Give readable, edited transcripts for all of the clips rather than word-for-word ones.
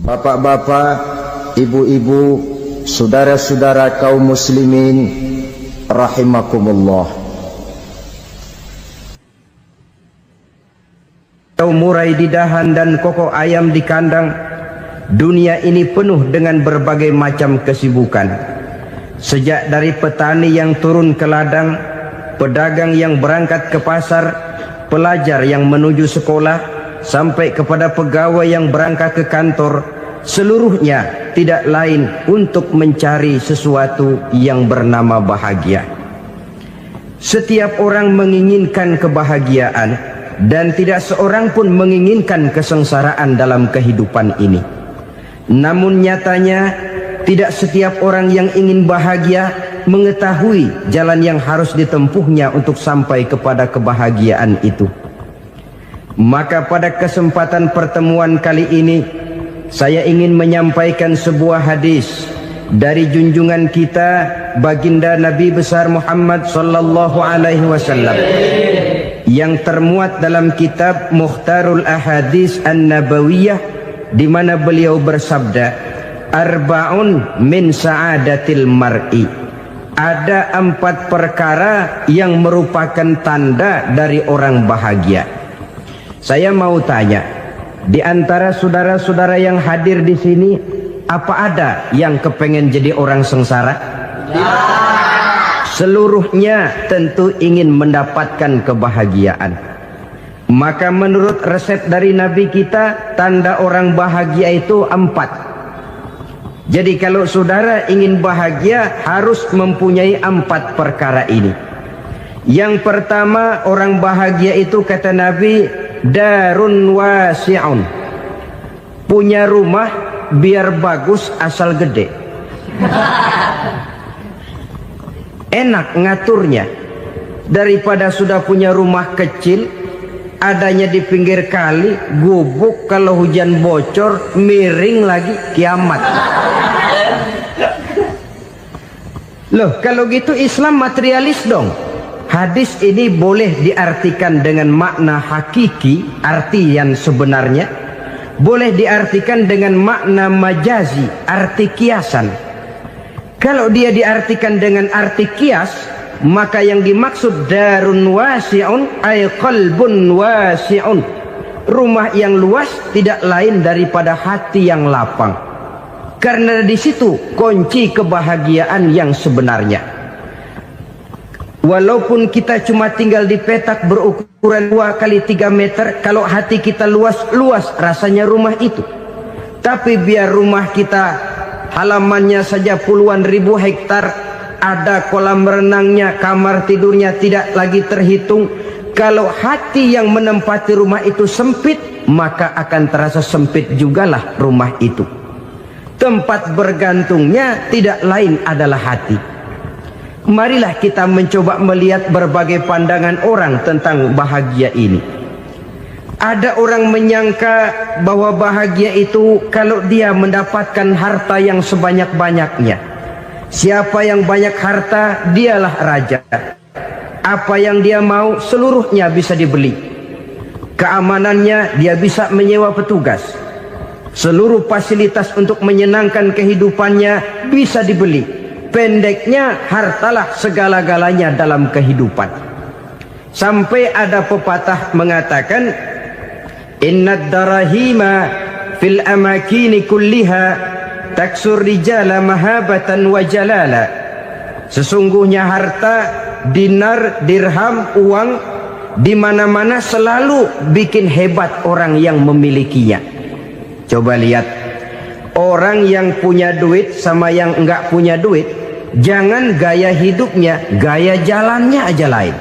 Bapak-bapak, ibu-ibu, saudara-saudara kaum muslimin rahimakumullah. Murai di dahan dan koko ayam di kandang, dunia ini penuh dengan berbagai macam kesibukan. Sejak dari petani yang turun ke ladang, pedagang yang berangkat ke pasar, pelajar yang menuju sekolah, sampai kepada pegawai yang berangkat ke kantor, seluruhnya tidak lain untuk mencari sesuatu yang bernama bahagia. Setiap orang menginginkan kebahagiaan, dan tidak seorang pun menginginkan kesengsaraan dalam kehidupan ini. Namun nyatanya tidak setiap orang yang ingin bahagia mengetahui jalan yang harus ditempuhnya untuk sampai kepada kebahagiaan itu. Maka pada kesempatan pertemuan kali ini, saya ingin menyampaikan sebuah hadis dari junjungan kita baginda Nabi besar Muhammad sallallahu alaihi wasallam yang termuat dalam kitab Mukhtarul Ahadits An-Nabawiyah, di mana beliau bersabda, arba'un min sa'adatil mar'i. Ada 4 perkara yang merupakan tanda dari orang bahagia. Saya mau tanya, di antara saudara-saudara yang hadir di sini, apa ada yang kepengen jadi orang sengsara? Seluruhnya tentu ingin mendapatkan kebahagiaan. Maka menurut resep dari Nabi kita, tanda orang bahagia itu 4. Jadi kalau saudara ingin bahagia, harus mempunyai 4 perkara ini. Yang pertama, orang bahagia itu kata Nabi, darun wasi'un. Punya rumah biar bagus asal gede. Enak ngaturnya, daripada sudah punya rumah kecil, adanya di pinggir kali, gubuk, kalau hujan bocor, miring lagi, kiamat. Loh, kalau gitu Islam materialis dong. Hadis ini boleh diartikan dengan makna hakiki, arti yang sebenarnya. Boleh diartikan dengan makna majazi, arti kiasan. Kalau dia diartikan dengan arti kias, maka yang dimaksud darun wasi'un ay qalbun wasi'un. Rumah yang luas tidak lain daripada hati yang lapang. Karena di situ kunci kebahagiaan yang sebenarnya. Walaupun kita cuma tinggal di petak berukuran 2 kali 3 meter, kalau hati kita luas-luas rasanya rumah itu. Tapi biar rumah kita halamannya saja puluhan ribu hektar, ada kolam renangnya, kamar tidurnya tidak lagi terhitung. Kalau hati yang menempati rumah itu sempit, maka akan terasa sempit jugalah rumah itu. Tempat bergantungnya tidak lain adalah hati. Marilah kita mencoba melihat berbagai pandangan orang tentang bahagia ini. Ada orang menyangka bahwa bahagia itu kalau dia mendapatkan harta yang sebanyak-banyaknya. Siapa yang banyak harta, dialah raja. Apa yang dia mau, seluruhnya bisa dibeli. Keamanannya, dia bisa menyewa petugas. Seluruh fasilitas untuk menyenangkan kehidupannya bisa dibeli. Pendeknya, hartalah segala-galanya dalam kehidupan. Sampai ada pepatah mengatakan, innad darahima fil amakini kulliha taksur rijala mahabatan wa jalala. Sesungguhnya harta, dinar, dirham, uang di mana-mana selalu bikin hebat orang yang memilikinya. Coba lihat, orang yang punya duit sama yang enggak punya duit, jangan gaya hidupnya, gaya jalannya aja lain.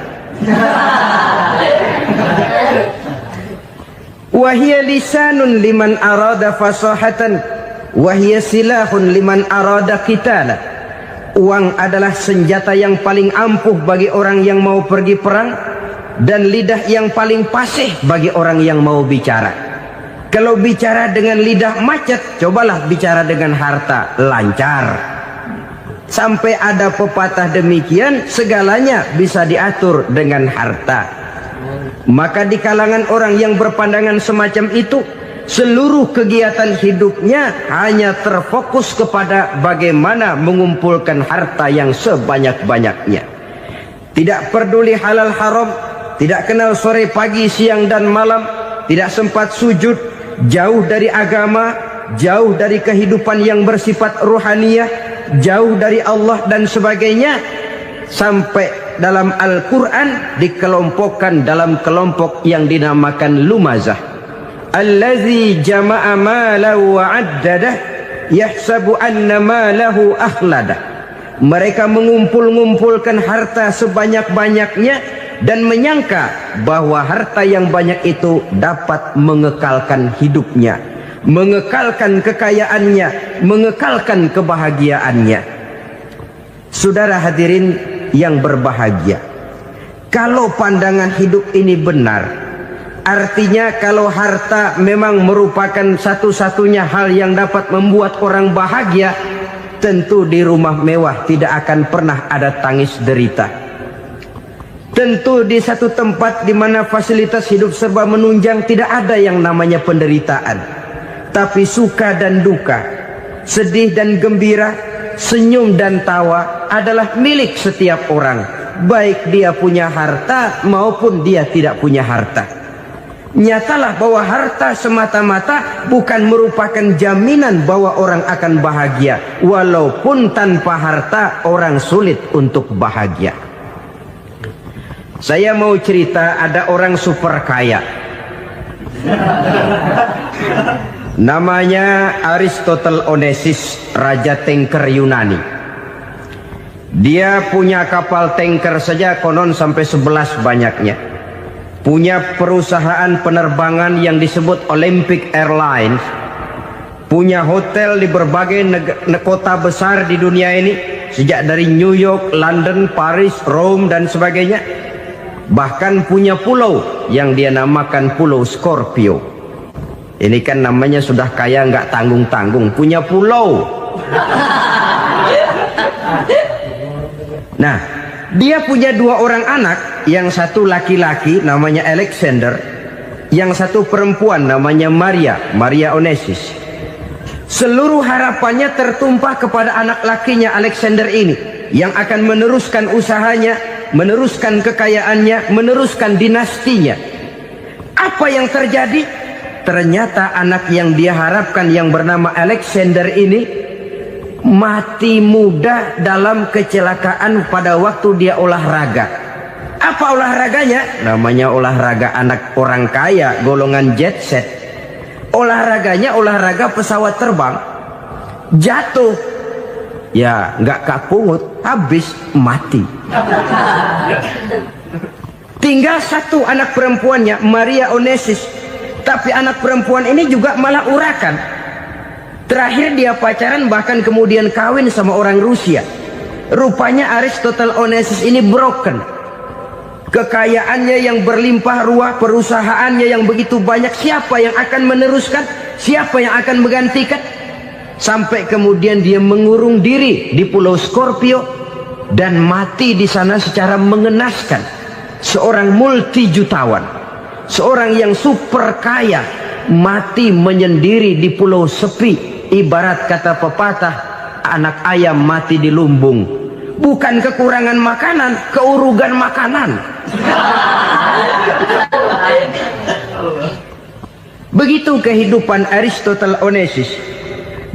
Wahia lisanun liman arada fasahatan, wahia silahun liman arada qitala. Uang adalah senjata yang paling ampuh bagi orang yang mau pergi perang, dan lidah yang paling fasih bagi orang yang mau bicara. Kalau bicara dengan lidah macet, cobalah bicara dengan harta, lancar. Sampai ada pepatah demikian, segalanya bisa diatur dengan harta. Maka di kalangan orang yang berpandangan semacam itu, seluruh kegiatan hidupnya hanya terfokus kepada bagaimana mengumpulkan harta yang sebanyak-banyaknya. Tidak peduli halal haram, tidak kenal sore pagi siang dan malam, tidak sempat sujud, jauh dari agama, jauh dari kehidupan yang bersifat ruhaniyah, jauh dari Allah dan sebagainya. Sampai dalam Al-Quran dikelompokkan dalam kelompok yang dinamakan lumazah. Allazi jama'a malahu wa 'addadah yahsabu anna malahu akhladah. Mereka mengumpulkan harta sebanyak-banyaknya dan menyangka bahwa harta yang banyak itu dapat mengekalkan hidupnya, mengekalkan kekayaannya, mengekalkan kebahagiaannya. Saudara hadirin yang berbahagia, kalau pandangan hidup ini benar, artinya kalau harta memang merupakan satu-satunya hal yang dapat membuat orang bahagia, tentu di rumah mewah tidak akan pernah ada tangis derita. Tentu di satu tempat di mana fasilitas hidup serba menunjang tidak ada yang namanya penderitaan. Tapi suka dan duka, sedih dan gembira, senyum dan tawa adalah milik setiap orang, baik dia punya harta maupun dia tidak punya harta. Nyatalah bahwa harta semata-mata bukan merupakan jaminan bahwa orang akan bahagia, walaupun tanpa harta orang sulit untuk bahagia. Saya mau cerita, ada orang super kaya, namanya Aristotle Onassis, raja tanker Yunani. Dia punya kapal tanker saja konon sampai 11 banyaknya. Punya perusahaan penerbangan yang disebut Olympic Airlines. Punya hotel di berbagai kota besar di dunia ini, sejak dari New York, London, Paris, Rome dan sebagainya. Bahkan punya pulau yang dia namakan Pulau Scorpio. Ini kan namanya sudah kaya nggak tanggung-tanggung, punya pulau. Nah, dia punya 2 orang anak, yang satu laki-laki namanya Alexander, yang satu perempuan namanya Maria Onassis. Seluruh harapannya tertumpah kepada anak lakinya Alexander ini, yang akan meneruskan usahanya, meneruskan kekayaannya, meneruskan dinastinya. Apa yang terjadi? Ternyata anak yang dia harapkan yang bernama Alexander ini mati muda dalam kecelakaan pada waktu dia olahraga. Apa olahraganya? Namanya olahraga anak orang kaya, golongan jet set. Olahraganya olahraga pesawat terbang. Jatuh, ya nggak kapungut, habis mati. Tinggal satu anak perempuannya, Maria Onassis. Tapi anak perempuan ini juga malah urakan. Terakhir dia pacaran, bahkan kemudian kawin sama orang Rusia. Rupanya Aristotle Onassis ini broken. Kekayaannya yang berlimpah ruah, perusahaannya yang begitu banyak, siapa yang akan meneruskan? Siapa yang akan menggantikan? Sampai kemudian dia mengurung diri di Pulau Scorpio dan mati di sana secara mengenaskan. Seorang multi jutawan, seorang yang super kaya, mati menyendiri di pulau sepi. Ibarat kata pepatah, anak ayam mati di lumbung. Bukan kekurangan makanan, keurugan makanan. Begitu kehidupan Aristotle Onassis.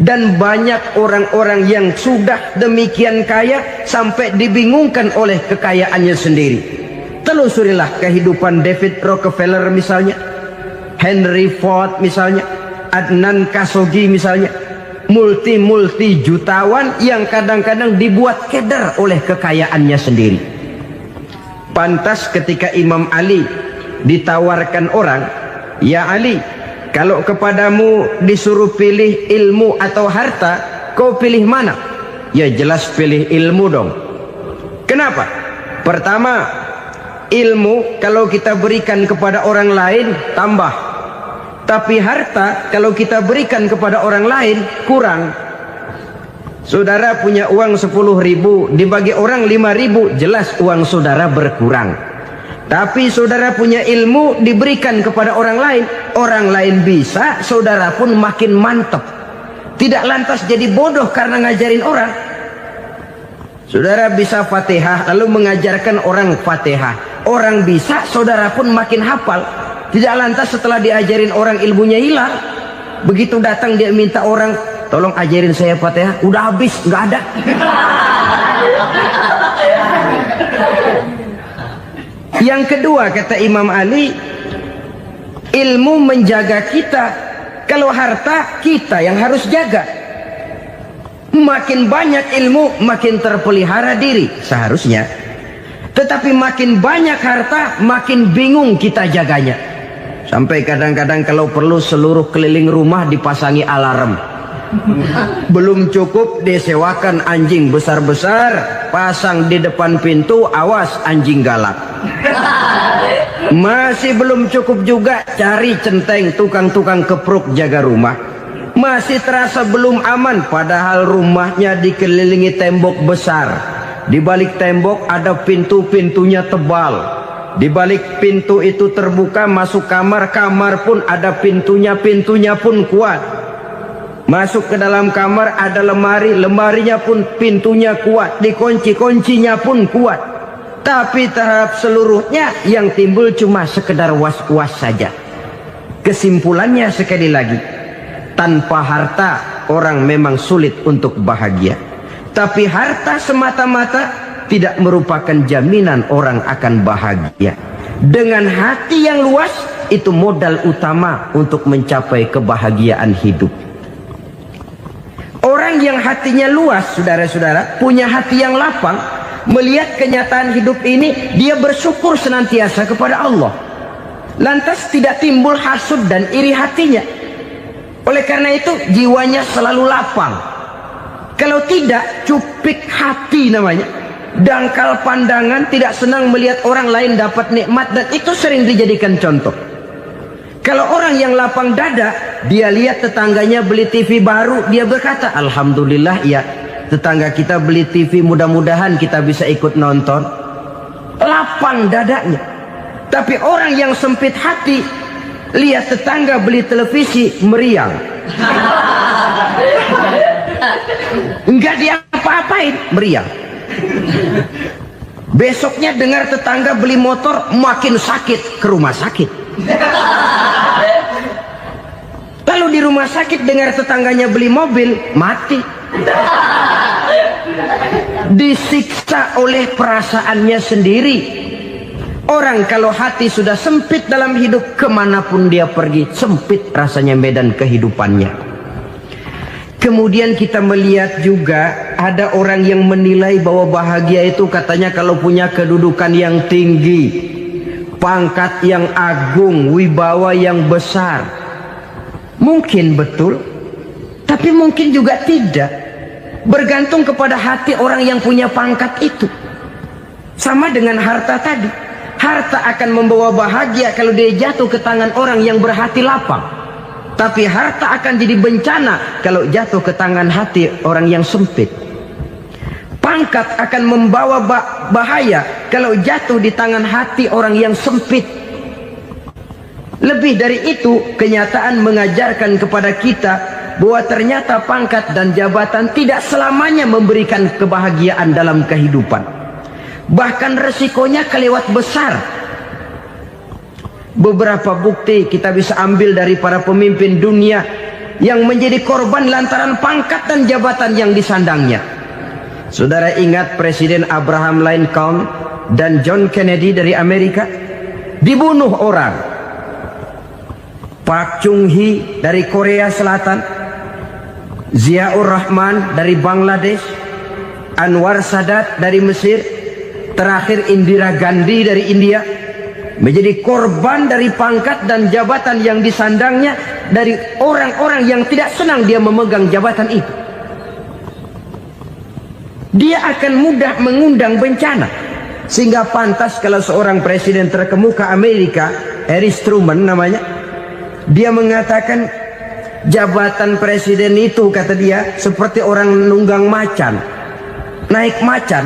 Dan banyak orang-orang yang sudah demikian kaya sampai dibingungkan oleh kekayaannya sendiri. Telusurilah kehidupan David Rockefeller misalnya, Henry Ford misalnya, Adnan Khashoggi misalnya. Multi jutawan yang kadang-kadang dibuat keder oleh kekayaannya sendiri. Pantas ketika Imam Ali ditawarkan orang, "Ya Ali, kalau kepadamu disuruh pilih ilmu atau harta, kau pilih mana?" Ya jelas pilih ilmu dong. Kenapa? Pertama, ilmu kalau kita berikan kepada orang lain tambah. Tapi harta kalau kita berikan kepada orang lain kurang. Saudara punya uang 10.000, dibagi orang 5.000, jelas uang saudara berkurang. Tapi saudara punya ilmu diberikan kepada orang lain bisa, saudara pun makin mantap. Tidak lantas jadi bodoh karena ngajarin orang. Saudara bisa Fatihah lalu mengajarkan orang Fatihah. Orang bisa, saudara pun makin hafal. Tidak lantas setelah diajarin orang ilmunya hilang. Begitu datang dia minta orang, tolong ajarin saya Fatihah. Udah habis, nggak ada. Yang kedua kata Imam Ali, ilmu menjaga kita. Kalau harta, kita yang harus jaga. Makin banyak ilmu, makin terpelihara diri seharusnya. Tetapi makin banyak harta, makin bingung kita jaganya. Sampai kadang-kadang kalau perlu seluruh keliling rumah dipasangi alarm. Belum cukup disewakan anjing besar-besar, pasang di depan pintu, awas anjing galak. Masih belum cukup juga, cari centeng tukang-tukang kepruk jaga rumah. Masih terasa belum aman, padahal rumahnya dikelilingi tembok besar. Di balik tembok ada pintu-pintunya tebal. Di balik pintu itu terbuka masuk kamar, kamar pun ada pintunya, pintunya pun kuat. Masuk ke dalam kamar ada lemari, lemarinya pun pintunya kuat, dikunci, kuncinya pun kuat. Tapi terhadap seluruhnya yang timbul cuma sekedar was-was saja. Kesimpulannya sekali lagi, tanpa harta orang memang sulit untuk bahagia. Tapi harta semata-mata tidak merupakan jaminan orang akan bahagia. Dengan hati yang luas, itu modal utama untuk mencapai kebahagiaan hidup. Orang yang hatinya luas, saudara-saudara, punya hati yang lapang, melihat kenyataan hidup ini, dia bersyukur senantiasa kepada Allah. Lantas tidak timbul hasud dan iri hatinya. Oleh karena itu jiwanya selalu lapang. Kalau tidak, cupik hati namanya. Dangkal pandangan, tidak senang melihat orang lain dapat nikmat, dan itu sering dijadikan contoh. Kalau orang yang lapang dada, dia lihat tetangganya beli TV baru, dia berkata, alhamdulillah ya, tetangga kita beli TV, mudah-mudahan kita bisa ikut nonton. Lapang dadanya. Tapi orang yang sempit hati, lihat tetangga beli televisi, meriang. Enggak dia apa-apain, meriang. Besoknya dengar tetangga beli motor, makin sakit, ke rumah sakit. Lalu di rumah sakit dengar tetangganya beli mobil, mati. Disiksa oleh perasaannya sendiri. Orang kalau hati sudah sempit dalam hidup, kemanapun dia pergi, sempit rasanya medan kehidupannya. Kemudian kita melihat juga ada orang yang menilai bahwa bahagia itu katanya kalau punya kedudukan yang tinggi, pangkat yang agung, wibawa yang besar. Mungkin betul, tapi mungkin juga tidak. Bergantung kepada hati orang yang punya pangkat itu. Sama dengan harta tadi. Harta akan membawa bahagia kalau dia jatuh ke tangan orang yang berhati lapang. Tapi harta akan jadi bencana kalau jatuh ke tangan hati orang yang sempit. Pangkat akan membawa bahaya kalau jatuh di tangan hati orang yang sempit. Lebih dari itu, kenyataan mengajarkan kepada kita bahwa ternyata pangkat dan jabatan tidak selamanya memberikan kebahagiaan dalam kehidupan. Bahkan resikonya kelewat besar. Beberapa bukti kita bisa ambil dari para pemimpin dunia yang menjadi korban lantaran pangkat dan jabatan yang disandangnya. Saudara ingat Presiden Abraham Lincoln dan John Kennedy dari Amerika? Dibunuh orang. Park Chung-hee dari Korea Selatan, Ziaur Rahman dari Bangladesh, Anwar Sadat dari Mesir, terakhir Indira Gandhi dari India, menjadi korban dari pangkat dan jabatan yang disandangnya dari orang-orang yang tidak senang dia memegang jabatan itu. Dia akan mudah mengundang bencana. Sehingga pantas kalau seorang presiden terkemuka Amerika, Harry Truman namanya, dia mengatakan jabatan presiden itu, kata dia, seperti orang nunggang macan, naik macan.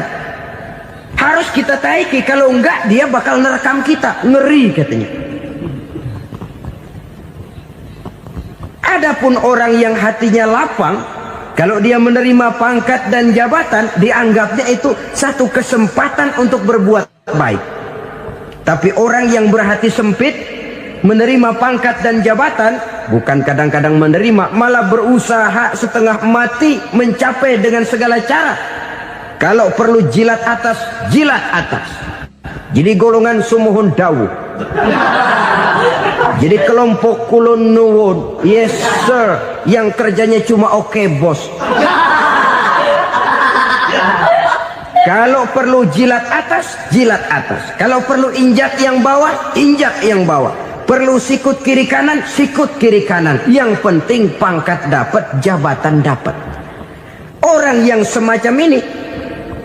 Harus kita taiki, kalau enggak dia bakal nerekam kita. Ngeri katanya. Adapun orang yang hatinya lapang, kalau dia menerima pangkat dan jabatan, dianggapnya itu satu kesempatan untuk berbuat baik. Tapi orang yang berhati sempit, menerima pangkat dan jabatan, bukan kadang-kadang menerima, malah berusaha setengah mati mencapai dengan segala cara. Kalau perlu jilat atas, jilat atas. Jadi golongan sumuhun dawu. Jadi kelompok kulon nuwun, yes sir, yang kerjanya cuma oke bos. Kalau perlu jilat atas, jilat atas. Kalau perlu injak yang bawah, injak yang bawah. Perlu sikut kiri kanan, sikut kiri kanan. Yang penting pangkat dapat, jabatan dapat. Orang yang semacam ini,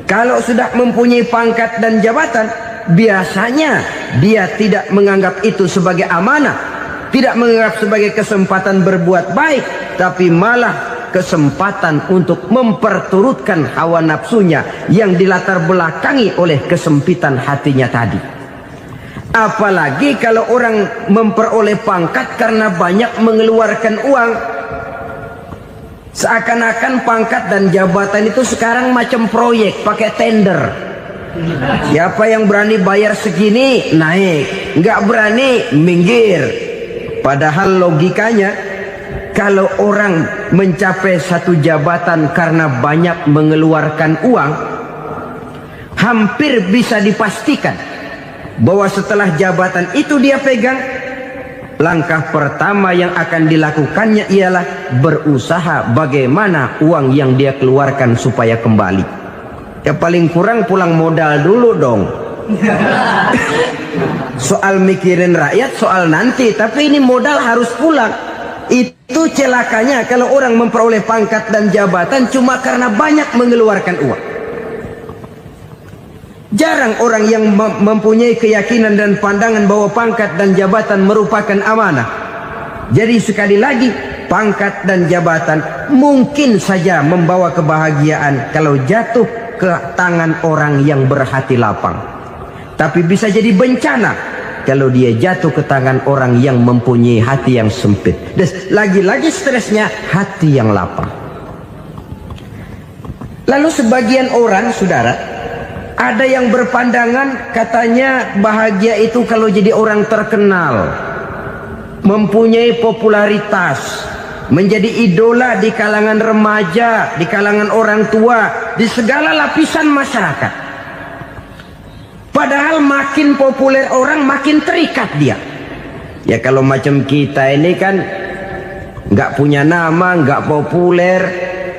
kalau sudah mempunyai pangkat dan jabatan, biasanya dia tidak menganggap itu sebagai amanah, tidak menganggap sebagai kesempatan berbuat baik, tapi malah kesempatan untuk memperturutkan hawa nafsunya yang dilatar belakangi oleh kesempitan hatinya tadi. Apalagi kalau orang memperoleh pangkat karena banyak mengeluarkan uang. Seakan-akan pangkat dan jabatan itu sekarang macam proyek, pakai tender. Siapa yang berani bayar segini, naik. Nggak berani, minggir. Padahal logikanya, kalau orang mencapai satu jabatan karena banyak mengeluarkan uang, hampir bisa dipastikan bahwa setelah jabatan itu dia pegang, langkah pertama yang akan dilakukannya ialah berusaha bagaimana uang yang dia keluarkan supaya kembali. Ya paling kurang pulang modal dulu dong. Soal mikirin rakyat soal nanti, tapi ini modal harus pulang. Itu celakanya kalau orang memperoleh pangkat dan jabatan cuma karena banyak mengeluarkan uang. Jarang orang yang mempunyai keyakinan dan pandangan bahwa pangkat dan jabatan merupakan amanah. Jadi sekali lagi, pangkat dan jabatan mungkin saja membawa kebahagiaan kalau jatuh ke tangan orang yang berhati lapang. Tapi bisa jadi bencana kalau dia jatuh ke tangan orang yang mempunyai hati yang sempit. Dan lagi-lagi stresnya hati yang lapang. Lalu sebagian orang, saudara, ada yang berpandangan katanya bahagia itu kalau jadi orang terkenal, mempunyai popularitas, menjadi idola di kalangan remaja, di kalangan orang tua, di segala lapisan masyarakat. Padahal makin populer orang, makin terikat dia. Ya kalau macam kita ini kan nggak punya nama, nggak populer,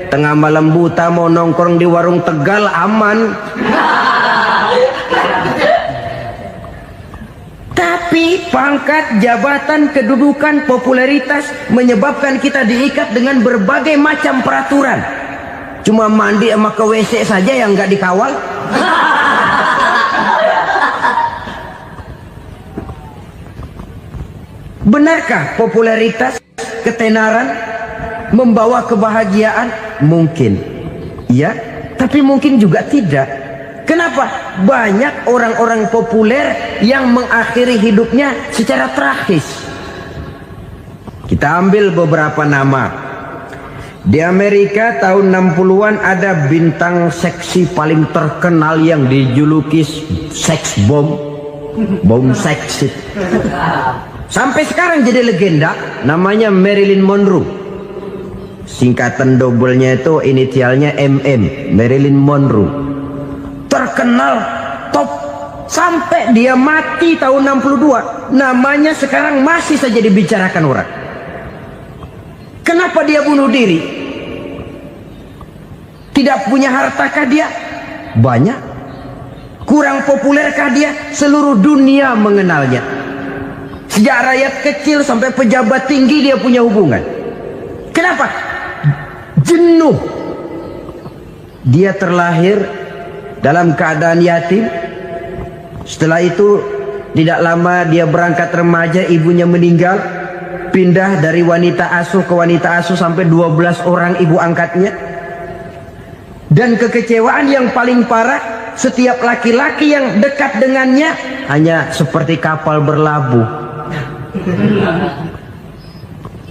tengah malam buta mau nongkrong di warung Tegal aman. Tapi pangkat, jabatan, kedudukan, popularitas menyebabkan kita diikat dengan berbagai macam peraturan. Cuma mandi sama ke WC saja yang nggak dikawal. Benarkah popularitas, ketenaran membawa kebahagiaan? Mungkin. Ya, tapi mungkin juga tidak. Kenapa? Banyak orang-orang populer yang mengakhiri hidupnya secara tragis. Kita ambil beberapa nama. Di Amerika tahun 60-an ada bintang seksi paling terkenal yang dijuluki seks bom. Bom seksi. Sampai sekarang jadi legenda, namanya Marilyn Monroe. Singkatan doublenya itu inisialnya MM, Marilyn Monroe. Terkenal, top, sampai dia mati tahun 62. Namanya sekarang masih saja dibicarakan orang. Kenapa dia bunuh diri? Tidak punya hartakah dia? Banyak. Kurang populerkah dia? Seluruh dunia mengenalnya. Sejak rakyat kecil sampai pejabat tinggi dia punya hubungan. Kenapa? Jenuh. Dia terlahir dalam keadaan yatim. Setelah itu tidak lama dia berangkat remaja, ibunya meninggal. Pindah dari wanita asuh ke wanita asuh sampai 12 orang ibu angkatnya. Dan kekecewaan yang paling parah, setiap laki-laki yang dekat dengannya hanya seperti kapal berlabuh,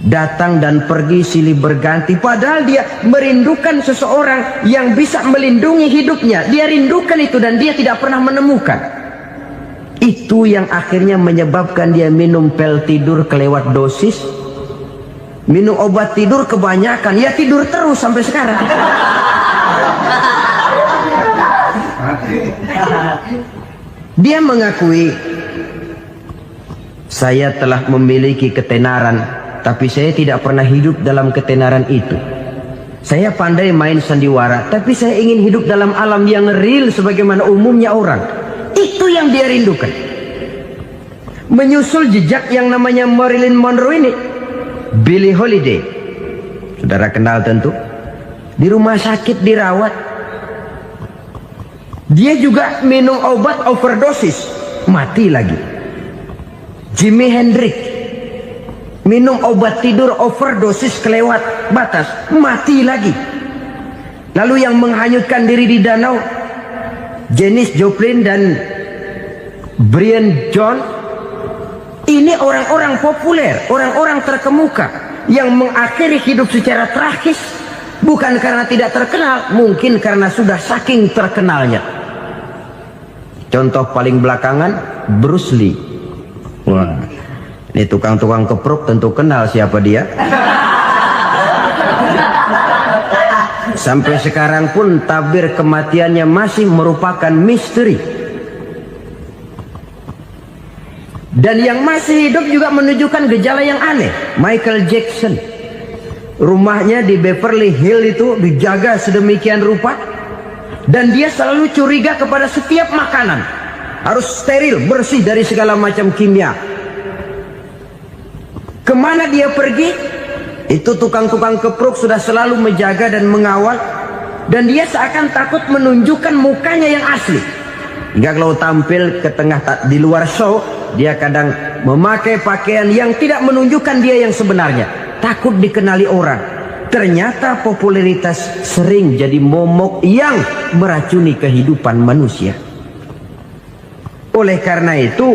datang dan pergi silih berganti. Padahal dia merindukan seseorang yang bisa melindungi hidupnya. Dia rindukan itu dan dia tidak pernah menemukan. Itu yang akhirnya menyebabkan dia minum pil tidur kelewat dosis, minum obat tidur kebanyakan, ya tidur terus sampai sekarang. Dia mengakui, saya telah memiliki ketenaran, tapi saya tidak pernah hidup dalam ketenaran itu. Saya pandai main sandiwara, tapi saya ingin hidup dalam alam yang real sebagaimana umumnya orang. Itu yang dia rindukan. Menyusul jejak yang namanya Marilyn Monroe ini, Billie Holiday, saudara kenal tentu, di rumah sakit dirawat. Dia juga minum obat overdosis, mati lagi. Jimi Hendrix minum obat tidur overdosis kelewat batas, mati lagi. Lalu yang menghanyutkan diri di danau, Janis Joplin dan Brian Jones. Ini orang-orang populer, orang-orang terkemuka yang mengakhiri hidup secara tragis, bukan karena tidak terkenal, mungkin karena sudah saking terkenalnya. Contoh paling belakangan, Bruce Lee. Wah, ini tukang-tukang keprok tentu kenal siapa dia. Sampai sekarang pun tabir kematiannya masih merupakan misteri. Dan yang masih hidup juga menunjukkan gejala yang aneh. Michael Jackson, rumahnya di Beverly Hills itu dijaga sedemikian rupa, dan dia selalu curiga kepada setiap makanan harus steril, bersih dari segala macam kimia. Kemana dia pergi, itu tukang-tukang keprok sudah selalu menjaga dan mengawal, dan dia seakan takut menunjukkan mukanya yang asli. Hingga kalau tampil ke tengah di luar show, dia kadang memakai pakaian yang tidak menunjukkan dia yang sebenarnya, takut dikenali orang. Ternyata popularitas sering jadi momok yang meracuni kehidupan manusia. Oleh karena itu,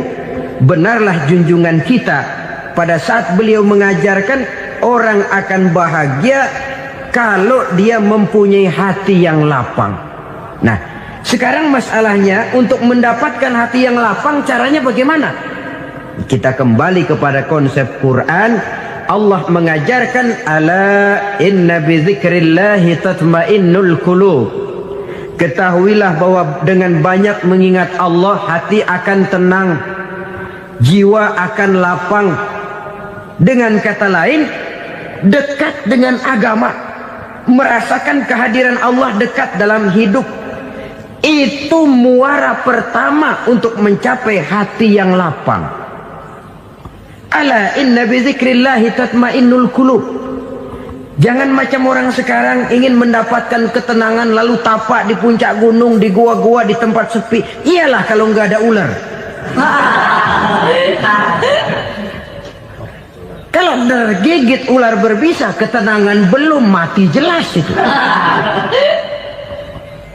benarlah junjungan kita pada saat beliau mengajarkan orang akan bahagia kalau dia mempunyai hati yang lapang. Nah, sekarang masalahnya untuk mendapatkan hati yang lapang, caranya bagaimana? Kita kembali kepada konsep Quran. Allah mengajarkan, ala inna bi dzikrillahi tatmainnul qulub. Ketahuilah bahwa dengan banyak mengingat Allah, hati akan tenang, jiwa akan lapang. Dengan kata lain, dekat dengan agama, merasakan kehadiran Allah dekat dalam hidup. Itu muara pertama untuk mencapai hati yang lapang. Ala inna bi dzikrillahi tatmainnul qulub. Jangan macam orang sekarang ingin mendapatkan ketenangan lalu tapak di puncak gunung, di gua-gua, di tempat sepi. Iyalah kalau nggak ada ular. Kalau tergigit ular berbisa, ketenangan belum, mati jelas itu.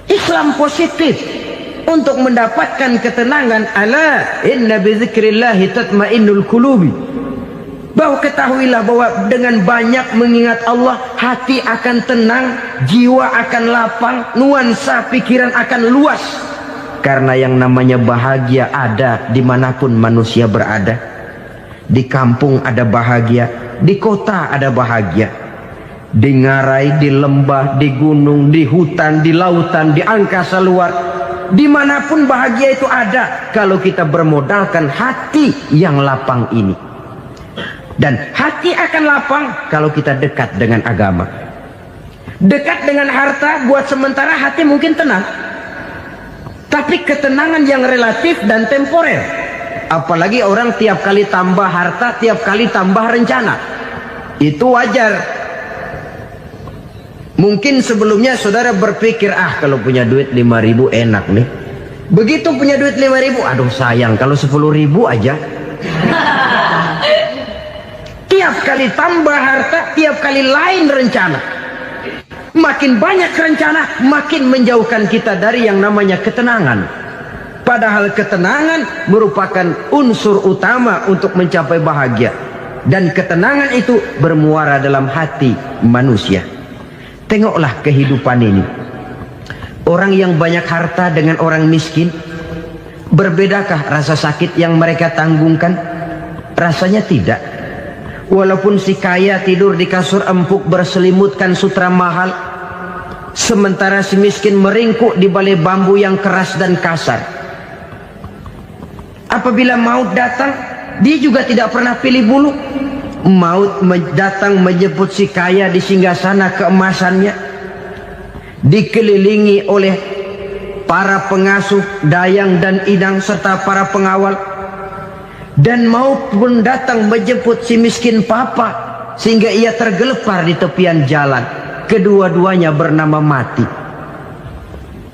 Islam positif untuk mendapatkan ketenangan. Ala inna bi dzikrillahi tatmainnul qulubi. Bahwa ketahuilah bahwa dengan banyak mengingat Allah, hati akan tenang, jiwa akan lapang, nuansa pikiran akan luas. Karena yang namanya bahagia ada dimanapun manusia berada. Di kampung ada bahagia, di kota ada bahagia, di ngarai, di lembah, di gunung, di hutan, di lautan, di angkasa luar, dimanapun bahagia itu ada kalau kita bermodalkan hati yang lapang ini. Dan hati akan lapang kalau kita dekat dengan agama. Dekat dengan harta buat sementara hati mungkin tenang, tapi ketenangan yang relatif dan temporer. Apalagi orang tiap kali tambah harta, tiap kali tambah rencana. Itu wajar. Mungkin sebelumnya saudara berpikir, kalau punya duit 5.000 enak nih. Begitu punya duit 5.000, aduh sayang kalau 10.000 aja. Tiap kali tambah harta, tiap kali lain rencana. Makin banyak rencana, makin menjauhkan kita dari yang namanya ketenangan. Padahal ketenangan merupakan unsur utama untuk mencapai bahagia. Dan ketenangan itu bermuara dalam hati manusia. Tengoklah kehidupan ini. Orang yang banyak harta dengan orang miskin, berbedakah rasa sakit yang mereka tanggungkan? Rasanya tidak. Walaupun si kaya tidur di kasur empuk berselimutkan sutra mahal, sementara si miskin meringkuk di balai bambu yang keras dan kasar. Apabila maut datang, dia juga tidak pernah pilih bulu. Maut datang menjemput si kaya di singgasana keemasannya, dikelilingi oleh para pengasuh, dayang dan idang serta para pengawal. Dan maut pun datang menjemput si miskin papa, sehingga ia tergelepar di tepian jalan. Kedua-duanya bernama mati.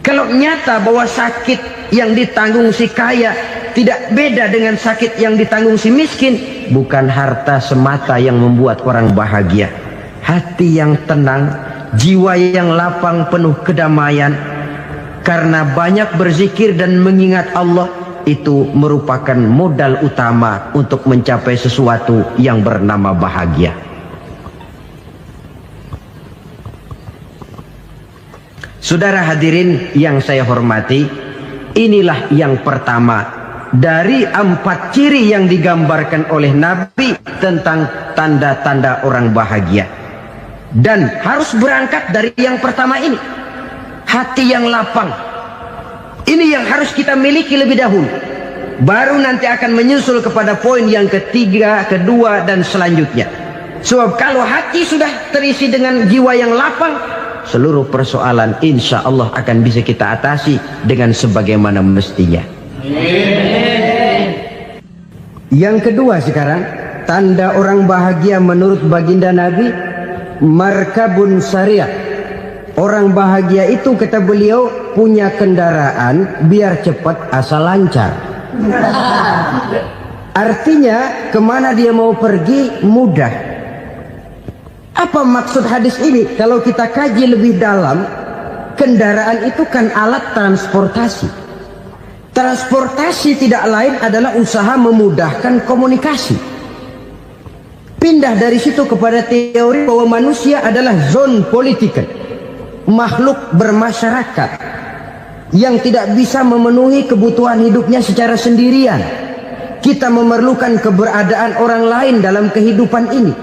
Kalau nyata bahwa sakit yang ditanggung si kaya tidak beda dengan sakit yang ditanggung si miskin, bukan harta semata yang membuat orang bahagia. Hati yang tenang, jiwa yang lapang penuh kedamaian, karena banyak berzikir dan mengingat Allah, itu merupakan modal utama untuk mencapai sesuatu yang bernama bahagia. Saudara hadirin yang saya hormati, inilah yang pertama dari 4 ciri yang digambarkan oleh Nabi tentang tanda-tanda orang bahagia. Dan harus berangkat dari yang pertama ini, hati yang lapang. Ini yang harus kita miliki lebih dahulu, baru nanti akan menyusul kepada poin yang ketiga, kedua dan selanjutnya. Sebab kalau hati sudah terisi dengan jiwa yang lapang, seluruh persoalan insya Allah akan bisa kita atasi dengan sebagaimana mestinya. Yang kedua sekarang, tanda orang bahagia menurut baginda Nabi, markabun syariah. Orang bahagia itu, kata beliau, punya kendaraan biar cepat asal lancar. Artinya kemana dia mau pergi mudah. Apa maksud hadis ini? Kalau kita kaji lebih dalam, kendaraan itu kan alat transportasi. Transportasi tidak lain adalah usaha memudahkan komunikasi. Pindah dari situ kepada teori bahwa manusia adalah zon political, makhluk bermasyarakat yang tidak bisa memenuhi kebutuhan hidupnya secara sendirian. Kita memerlukan keberadaan orang lain dalam kehidupan ini.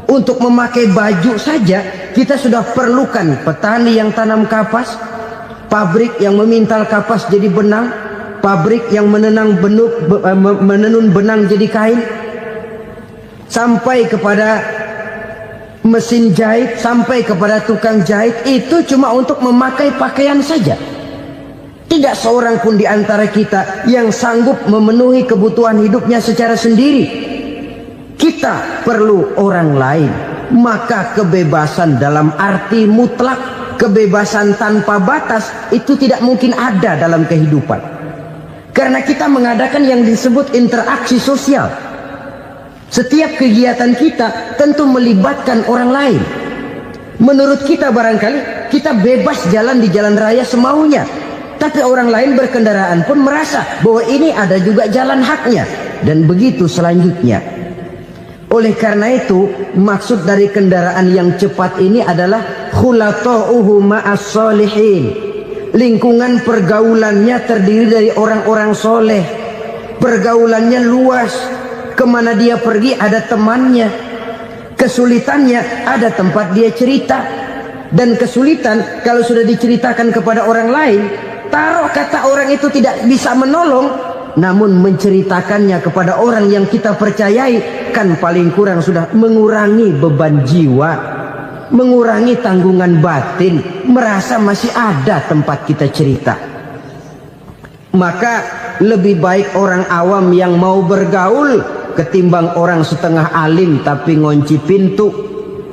Untuk memakai baju saja kita sudah perlukan petani yang tanam kapas, pabrik yang memintal kapas jadi benang, pabrik yang menenun benang jadi kain, sampai kepada mesin jahit, sampai kepada tukang jahit. Itu cuma untuk memakai pakaian saja. Tidak seorang pun di antara kita yang sanggup memenuhi kebutuhan hidupnya secara sendiri. Kita perlu orang lain. Maka kebebasan dalam arti mutlak, kebebasan tanpa batas, itu tidak mungkin ada dalam kehidupan. Karena kita mengadakan yang disebut interaksi sosial. Setiap kegiatan kita tentu melibatkan orang lain. Menurut kita barangkali kita bebas jalan di jalan raya semaunya, tapi orang lain berkendaraan pun merasa bahwa ini ada juga jalan haknya, dan begitu selanjutnya. Oleh karena itu, maksud dari kendaraan yang cepat ini adalah khulatuhu ma'as solihin. Lingkungan pergaulannya terdiri dari orang-orang soleh. Pergaulannya luas. Kemana dia pergi ada temannya. Kesulitannya ada tempat dia cerita. Dan kesulitan kalau sudah diceritakan kepada orang lain, taruh kata orang itu tidak bisa menolong, namun menceritakannya kepada orang yang kita percayai, kan paling kurang sudah mengurangi beban jiwa, mengurangi tanggungan batin, merasa masih ada tempat kita cerita. Maka lebih baik orang awam yang mau bergaul ketimbang orang setengah alim tapi ngunci pintu.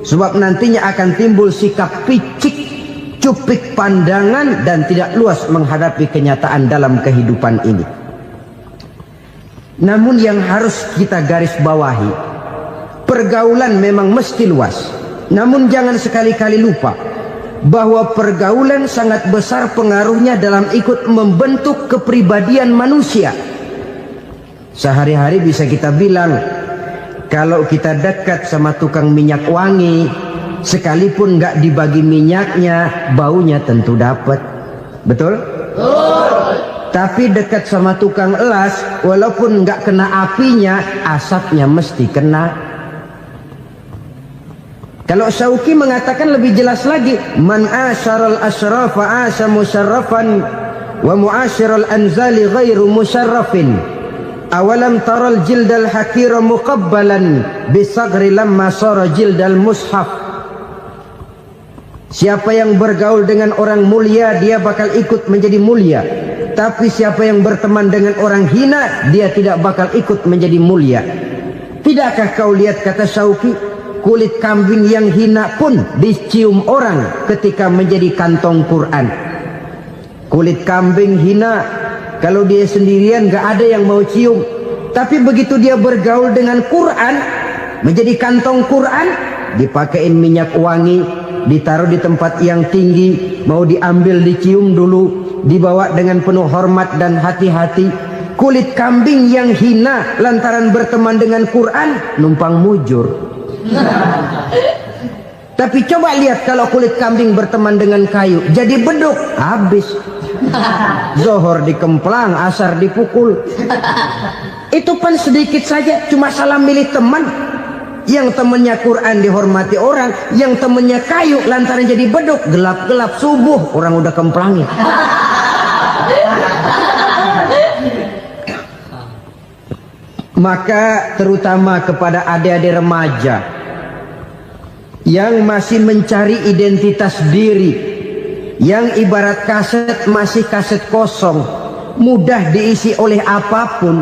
Sebab nantinya akan timbul sikap picik, cupik pandangan, dan tidak luas menghadapi kenyataan dalam kehidupan ini. Namun yang harus kita garis bawahi, pergaulan memang mesti luas. Namun jangan sekali-kali lupa bahwa pergaulan sangat besar pengaruhnya dalam ikut membentuk kepribadian manusia. Sehari-hari bisa kita bilang, kalau kita dekat sama tukang minyak wangi, sekalipun nggak dibagi minyaknya, baunya tentu dapat. Betul? Tapi dekat sama tukang elas, walaupun nggak kena apinya, asapnya mesti kena. Kalau Syauqi mengatakan lebih jelas lagi, man asyaral asyrafa asya musyarrafan wa muasyiral anzali ghairu musyarrafin. Awalam taral jildal hakira muqabbalan bisagri lamma sara jildal mushaf. Siapa yang bergaul dengan orang mulia, dia bakal ikut menjadi mulia. Tapi siapa yang berteman dengan orang hina, dia tidak bakal ikut menjadi mulia. Tidakkah kau lihat, kata Syauqi, kulit kambing yang hina pun dicium orang ketika menjadi kantong Quran. Kulit kambing hina, kalau dia sendirian gak ada yang mau cium. Tapi begitu dia bergaul dengan Quran, menjadi kantong Quran, dipakein minyak wangi, ditaruh di tempat yang tinggi, mau diambil dicium dulu, dibawa dengan penuh hormat dan hati-hati. Kulit kambing yang hina lantaran berteman dengan Quran, numpang mujur. Tapi coba lihat kalau kulit kambing berteman dengan kayu, jadi beduk, habis. Zohor dikemplang, asar dipukul. Itu pun sedikit saja, cuma salah milih teman. Yang temannya Quran dihormati orang, yang temannya kayu lantaran jadi beduk, gelap-gelap subuh orang udah kemplangin. Maka terutama kepada adik-adik remaja yang masih mencari identitas diri, yang ibarat kaset masih kaset kosong, mudah diisi oleh apapun,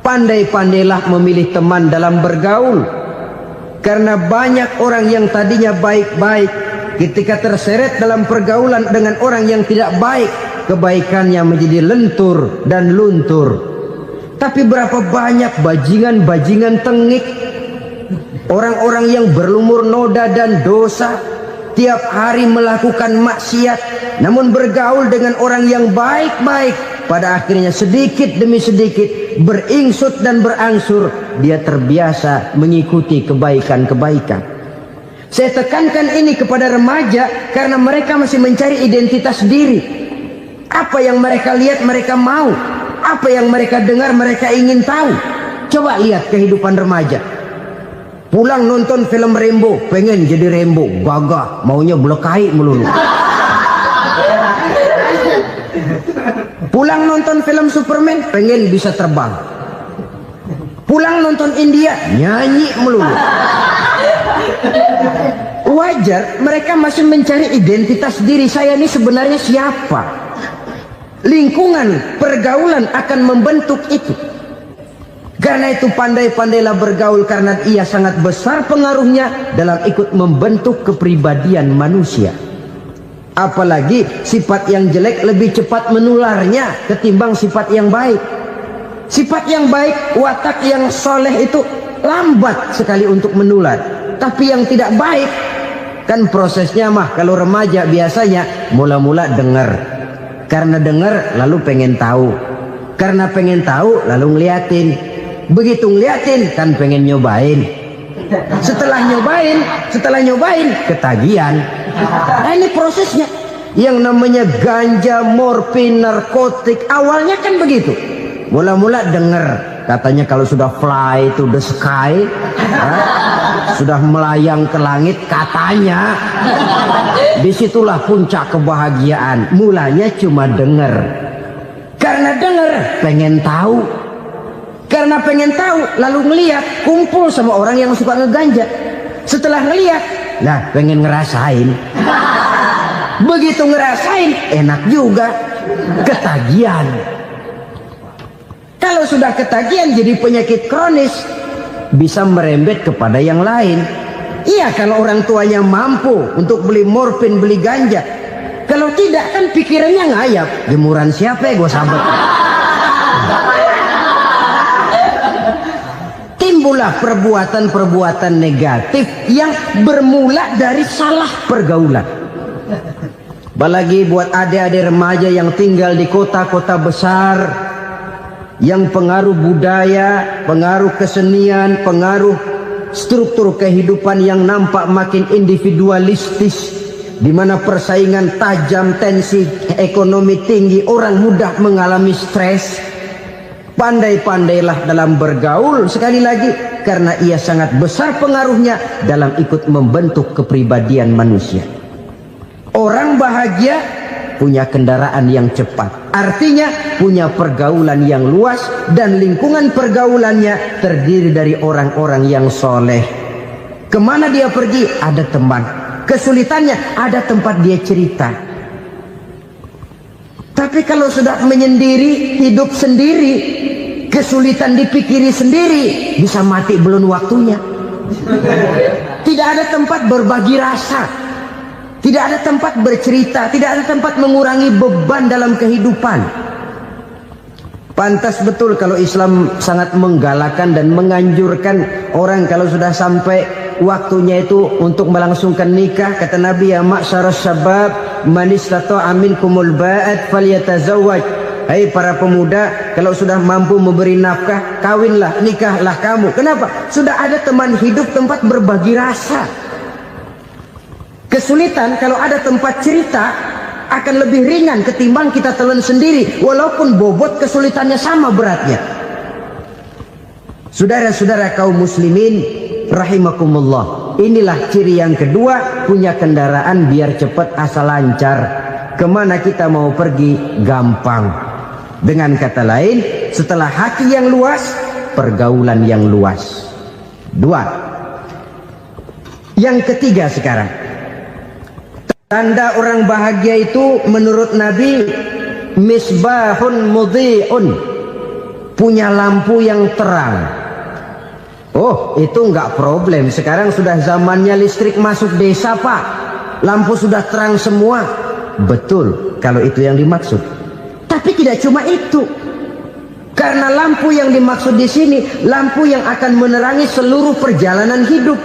pandai-pandailah memilih teman dalam bergaul. Karena banyak orang yang tadinya baik-baik, ketika terseret dalam pergaulan dengan orang yang tidak baik, kebaikannya menjadi lentur dan luntur. Tapi berapa banyak bajingan-bajingan tengik, orang-orang yang berlumur noda dan dosa, tiap hari melakukan maksiat, namun bergaul dengan orang yang baik-baik, pada akhirnya sedikit demi sedikit beringsut dan berangsur dia terbiasa mengikuti kebaikan-kebaikan. Saya tekankan ini kepada remaja karena mereka masih mencari identitas diri. Apa yang mereka lihat mereka mau, apa yang mereka dengar mereka ingin tahu. Coba lihat kehidupan remaja. Pulang nonton film Rambo, pengen jadi Rambo, gagah, maunya belekai melulu. Pulang nonton film Superman, pengen bisa terbang. Pulang nonton India, nyanyi melulu. Wajar, mereka masih mencari identitas diri. Saya ini sebenarnya siapa? Lingkungan, pergaulan akan membentuk itu. Karena itu pandai-pandailah bergaul, karena ia sangat besar pengaruhnya dalam ikut membentuk kepribadian manusia. Apalagi sifat yang jelek lebih cepat menularnya ketimbang sifat yang baik. Sifat yang baik, watak yang soleh itu lambat sekali untuk menular. Tapi yang tidak baik, kan prosesnya mah kalau remaja biasanya mula-mula dengar. Karena dengar lalu pengen tahu. Karena pengen tahu lalu ngeliatin. Begitu ngeliatin kan pengen nyobain. Setelah nyobain ketagihan. Nah, ini prosesnya. Yang namanya ganja, morfin, narkotik, awalnya kan begitu. Mula-mula dengar, katanya kalau sudah fly to the sky, sudah melayang ke langit, katanya disitulah puncak kebahagiaan. Mulanya cuma dengar. Karena dengar pengen tahu. Karena pengen tahu lalu ngeliat, kumpul sama orang yang suka ngeganja. Setelah ngeliat, nah pengen ngerasain. Begitu ngerasain enak juga, ketagihan. Kalau sudah ketagihan jadi penyakit kronis, bisa merembet kepada yang lain. Iya, kalau orang tuanya mampu untuk beli morfin, beli ganja. Kalau tidak kan pikirannya ngayap, jemuran siapa ya gue sahabat. Timbullah perbuatan-perbuatan negatif yang bermula dari salah pergaulan. Apalagi buat adik-adik remaja yang tinggal di kota-kota besar, yang pengaruh budaya, pengaruh kesenian, pengaruh struktur kehidupan yang nampak makin individualistis, di mana persaingan tajam, tensi ekonomi tinggi, orang mudah mengalami stres. Pandai-pandailah dalam bergaul, sekali lagi, karena ia sangat besar pengaruhnya dalam ikut membentuk kepribadian manusia. Orang bahagia punya kendaraan yang cepat, artinya punya pergaulan yang luas, dan lingkungan pergaulannya terdiri dari orang-orang yang soleh. Kemana dia pergi ada teman, kesulitannya ada tempat dia cerita. Tapi kalau sudah menyendiri, hidup sendiri, kesulitan dipikiri sendiri, bisa mati belum waktunya. Tidak ada tempat berbagi rasa, tidak ada tempat bercerita, tidak ada tempat mengurangi beban dalam kehidupan. Pantas betul kalau Islam sangat menggalakkan dan menganjurkan orang kalau sudah sampai waktunya itu untuk melangsungkan nikah. Kata Nabi, ya ma'syaras syabab man istata'a minkumul ba'at falyatazawwaj. Hai para pemuda, kalau sudah mampu memberi nafkah, kawinlah, nikahlah kamu. Kenapa? Sudah ada teman hidup, tempat berbagi rasa. Kesulitan kalau ada tempat cerita akan lebih ringan ketimbang kita telan sendiri, walaupun bobot kesulitannya sama beratnya. Saudara-saudara kaum muslimin rahimakumullah, inilah ciri yang kedua, punya kendaraan biar cepat asal lancar. Kemana kita mau pergi gampang. Dengan kata lain, setelah hati yang luas, pergaulan yang luas. Dua. Yang ketiga sekarang, tanda orang bahagia itu menurut Nabi, misbahun mudhi'un, punya lampu yang terang. Oh, itu enggak problem. Sekarang sudah zamannya listrik masuk desa, Pak. Lampu sudah terang semua. Betul, kalau itu yang dimaksud. Tapi tidak cuma itu. Karena lampu yang dimaksud di sini, lampu yang akan menerangi seluruh perjalanan hidup.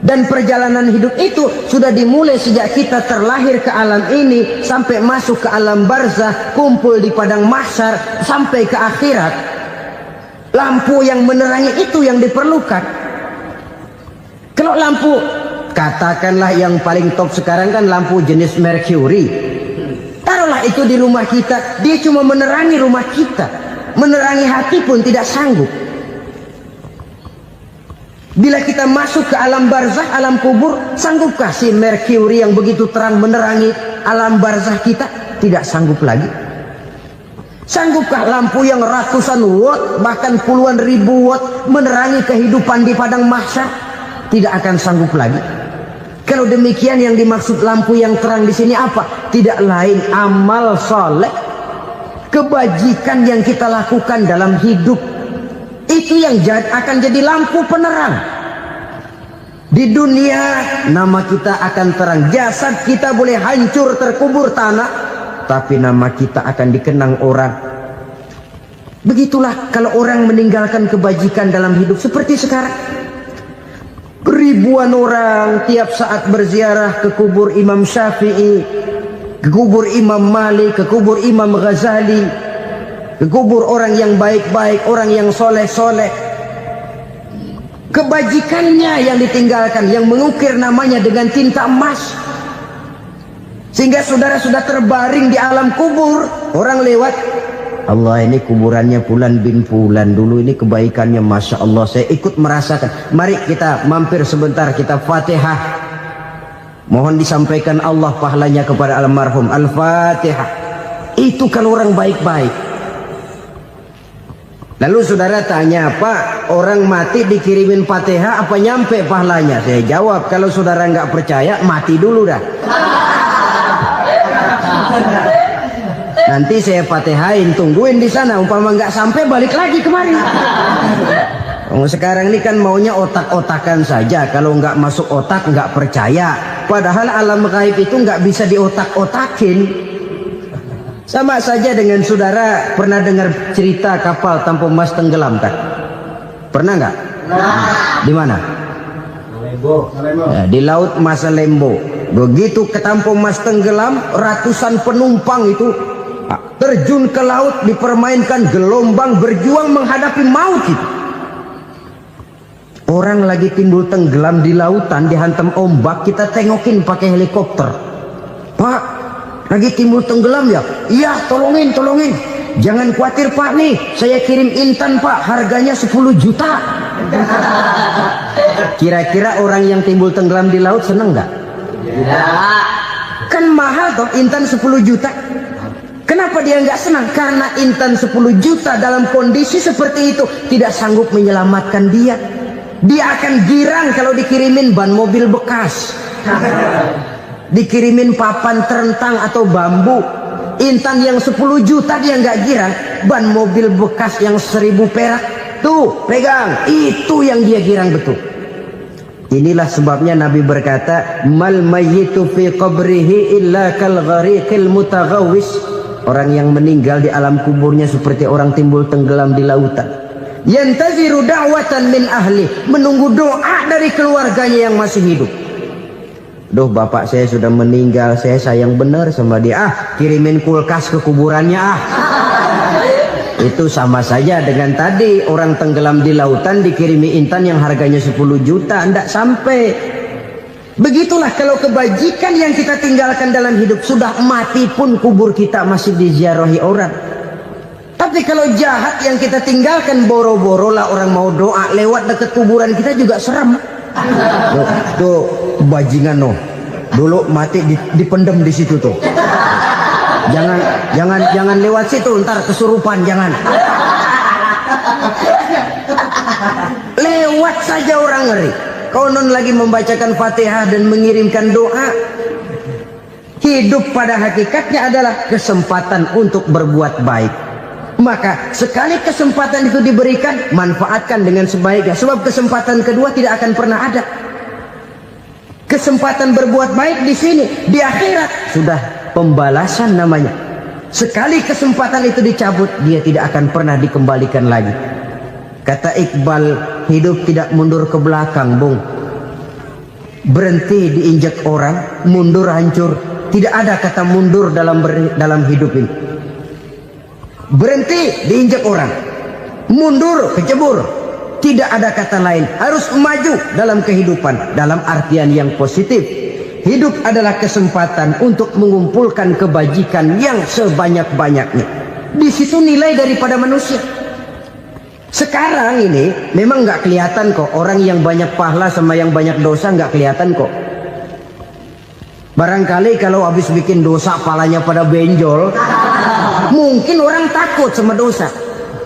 Dan perjalanan hidup itu sudah dimulai sejak kita terlahir ke alam ini, sampai masuk ke alam barzah, kumpul di padang mahsyar, sampai ke akhirat. Lampu yang menerangi itu yang diperlukan. Kalau lampu, katakanlah yang paling top sekarang kan lampu jenis Mercury. Taruhlah itu di rumah kita, dia cuma menerangi rumah kita, menerangi hati pun tidak sanggup. Bila kita masuk ke alam barzah, alam kubur, sanggupkah si Mercury yang begitu terang menerangi alam barzah kita? Tidak sanggup lagi. Sanggupkah lampu yang ratusan watt, bahkan puluhan ribu watt menerangi kehidupan di padang mahsyar? Tidak akan sanggup lagi. Kalau demikian, yang dimaksud lampu yang terang di sini apa? Tidak lain amal soleh, kebajikan yang kita lakukan dalam hidup. Itu yang akan jadi lampu penerang. Di dunia nama kita akan terang, jasad kita boleh hancur terkubur tanah, tapi nama kita akan dikenang orang. Begitulah kalau orang meninggalkan kebajikan dalam hidup seperti sekarang. Ribuan orang tiap saat berziarah ke kubur Imam Syafi'i, ke kubur Imam Malik, ke kubur Imam Ghazali, ke kubur orang yang baik-baik, orang yang soleh-soleh. Kebajikannya yang ditinggalkan, yang mengukir namanya dengan tinta emas. Sehingga saudara sudah terbaring di alam kubur, orang lewat, Allah, ini kuburannya Fulan bin Fulan, dulu ini kebaikannya Masya Allah, saya ikut merasakan. Mari kita mampir sebentar, kita Fatihah. Mohon disampaikan Allah pahalanya kepada almarhum. Al-Fatihah. Itu kalau orang baik-baik. Lalu saudara tanya, Pak, orang mati dikirimin Fatihah apa nyampe pahalanya? Saya jawab, kalau saudara nggak percaya, mati dulu dah. Nanti saya Fatihain, tungguin di sana. Umpama nggak sampai, balik lagi kemari. Sekarang ini kan maunya otak-otakan saja. Kalau nggak masuk otak, nggak percaya. Padahal alam gaib itu nggak bisa diotak-otakin. Sama saja dengan saudara pernah dengar cerita kapal tanpa emas tenggelam kan? Pernah nggak? Di mana? Ya, di laut Masa Lembo. Begitu ketampung Mas tenggelam, ratusan penumpang itu terjun ke laut, dipermainkan gelombang, berjuang menghadapi maut itu. Orang lagi timbul tenggelam di lautan, dihantam ombak, kita tengokin pakai helikopter. Pak, lagi timbul tenggelam ya? Iya, tolongin. Jangan khawatir Pak, nih saya kirim intan Pak, harganya 10 juta. Kira-kira orang yang timbul tenggelam di laut seneng nggak? Tidak. Kan mahal toh intan 10 juta. Kenapa dia nggak senang? Karena intan 10 juta dalam kondisi seperti itu tidak sanggup menyelamatkan dia. Dia akan girang kalau dikirimin ban mobil bekas, dikirimin papan terentang atau bambu. Intan yang 10 juta dia nggak girang. Ban mobil bekas yang 1000 perak, tuh pegang, itu yang dia girang betul. Inilah sebabnya Nabi berkata, mal mayyitu fi qabrihi illa kal ghariqil mutaghawwis. Orang yang meninggal di alam kuburnya seperti orang timbul tenggelam di lautan. Yantaziru da'watan min ahli, menunggu doa dari keluarganya yang masih hidup. Duh, bapak saya sudah meninggal, saya sayang benar sama dia. Kirimin kulkas ke kuburannya Itu sama saja dengan tadi orang tenggelam di lautan dikirimi intan yang harganya 10 juta, ndak sampai. Begitulah kalau kebajikan yang kita tinggalkan dalam hidup, sudah mati pun kubur kita masih diziarahi orang. Tapi kalau jahat yang kita tinggalkan, boro-boro lah orang mau doa lewat dekat kuburan kita juga serem. Tuh bajingan no, dulu mati dipendem di situ tuh. Jangan lewat situ, ntar kesurupan, jangan. Lewat saja orang ngeri. Konon lagi membacakan Fatihah dan mengirimkan doa. Hidup pada hakikatnya adalah kesempatan untuk berbuat baik. Maka sekali kesempatan itu diberikan, manfaatkan dengan sebaiknya. Sebab kesempatan kedua tidak akan pernah ada. Kesempatan berbuat baik di sini, di akhirat sudah pembalasan namanya. Sekali kesempatan itu dicabut, dia tidak akan pernah dikembalikan lagi. Kata Iqbal, hidup tidak mundur ke belakang, Bung. Berhenti diinjak orang, mundur hancur. Tidak ada kata mundur dalam hidup ini. Berhenti diinjak orang, mundur kecebur. Tidak ada kata lain, harus maju dalam kehidupan dalam artian yang positif. Hidup adalah kesempatan untuk mengumpulkan kebajikan yang sebanyak-banyaknya. Di situ nilai daripada manusia. Sekarang ini memang nggak kelihatan kok, orang yang banyak pahala sama yang banyak dosa nggak kelihatan kok. Barangkali kalau habis bikin dosa palanya pada benjol, mungkin orang takut sama dosa.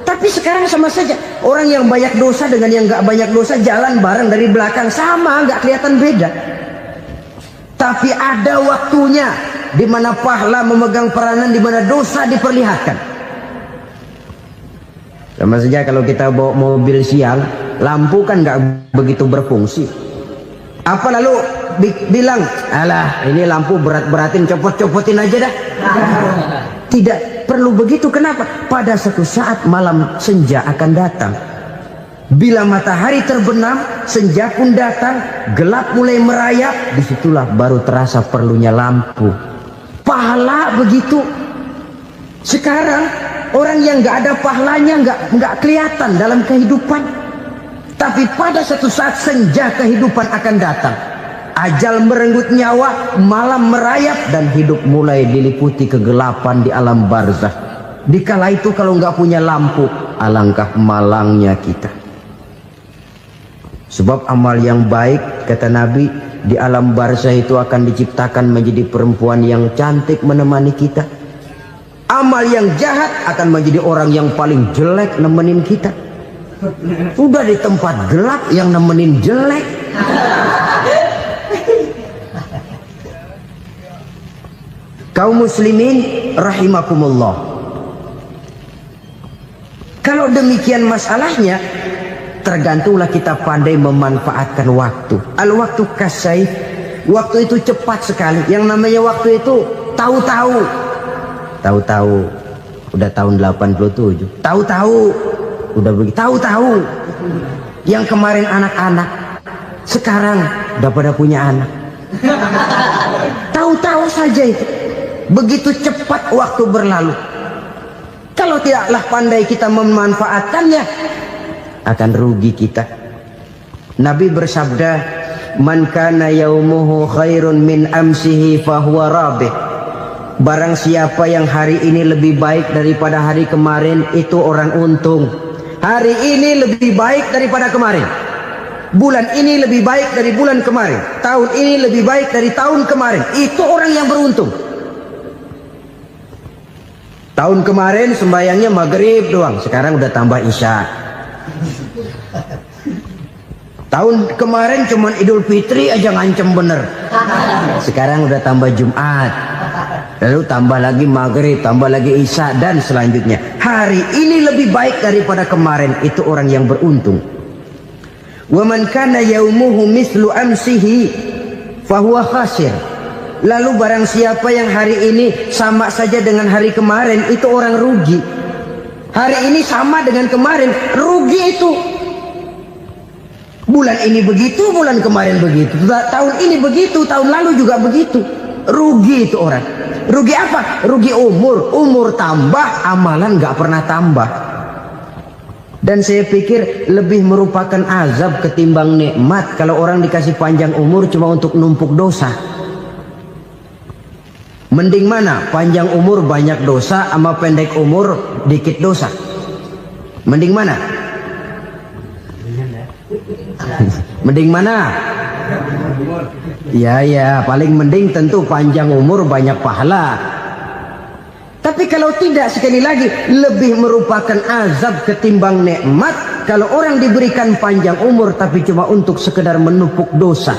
Tapi sekarang sama saja, orang yang banyak dosa dengan yang nggak banyak dosa jalan bareng dari belakang, sama, nggak kelihatan beda. Tapi ada waktunya di mana pahala memegang peranan, di mana dosa diperlihatkan. Sama saja kalau kita bawa mobil siang, lampu kan nggak begitu berfungsi. Apa lalu bilang, alah ini lampu berat-beratin, copot-copotin aja dah. Tidak perlu begitu. Kenapa? Pada suatu saat malam senja akan datang. Bila matahari terbenam, senja pun datang, gelap mulai merayap, disitulah baru terasa perlunya lampu. Pahala begitu. Sekarang orang yang nggak ada pahalanya nggak kelihatan dalam kehidupan. Tapi pada suatu saat senja kehidupan akan datang. Ajal merenggut nyawa, malam merayap, dan hidup mulai diliputi kegelapan di alam barzakh. Dikala itu kalau nggak punya lampu, alangkah malangnya kita. Sebab amal yang baik, kata Nabi, di alam barzakh itu akan diciptakan menjadi perempuan yang cantik menemani kita. Amal yang jahat akan menjadi orang yang paling jelek nemenin kita. Udah di tempat gelap yang nemenin jelek. Kaum muslimin rahimakumullah. Kalau demikian masalahnya, tergantunglah kita pandai memanfaatkan waktu. Al-waktu kasayf. Waktu itu cepat sekali. Yang namanya waktu itu tahu-tahu. Tahu-tahu. Udah tahun 87. Tahu-tahu. Udah begitu. Tahu-tahu. Yang kemarin anak-anak, sekarang udah pada punya anak. Tahu-tahu saja itu. Begitu cepat waktu berlalu. Kalau tidaklah pandai kita memanfaatkannya, akan rugi kita. Nabi bersabda, "Man kana yaumuhu khairun min amsihi fahuwa rabih." Barang siapa yang hari ini lebih baik daripada hari kemarin, itu orang untung. Hari ini lebih baik daripada kemarin. Bulan ini lebih baik dari bulan kemarin. Tahun ini lebih baik dari tahun kemarin. Itu orang yang beruntung. Tahun kemarin sembayangnya maghrib doang, sekarang udah tambah isya. Tahun kemarin cuman Idul Fitri aja ngancem bener, sekarang udah tambah Jumat, lalu tambah lagi maghrib, tambah lagi isya, dan selanjutnya. Hari ini lebih baik daripada kemarin, itu orang yang beruntung. Wa man kana yaumuhu mislu amsihi fahuwa khasir. Lalu barang siapa yang hari ini sama saja dengan hari kemarin, itu orang rugi. Hari ini sama dengan kemarin, rugi itu. Bulan ini begitu, bulan kemarin begitu, tahun ini begitu, tahun lalu juga begitu. Rugi itu orang. Rugi apa? Rugi umur. Umur tambah, amalan gak pernah tambah. Dan saya pikir lebih merupakan azab ketimbang nikmat kalau orang dikasih panjang umur cuma untuk numpuk dosa. Mending mana? Panjang umur banyak dosa sama pendek umur dikit dosa? Mending mana? Mending mana? Ya, paling mending tentu panjang umur banyak pahala. Tapi kalau tidak, sekali lagi, lebih merupakan azab ketimbang nikmat kalau orang diberikan panjang umur tapi cuma untuk sekedar menumpuk dosa.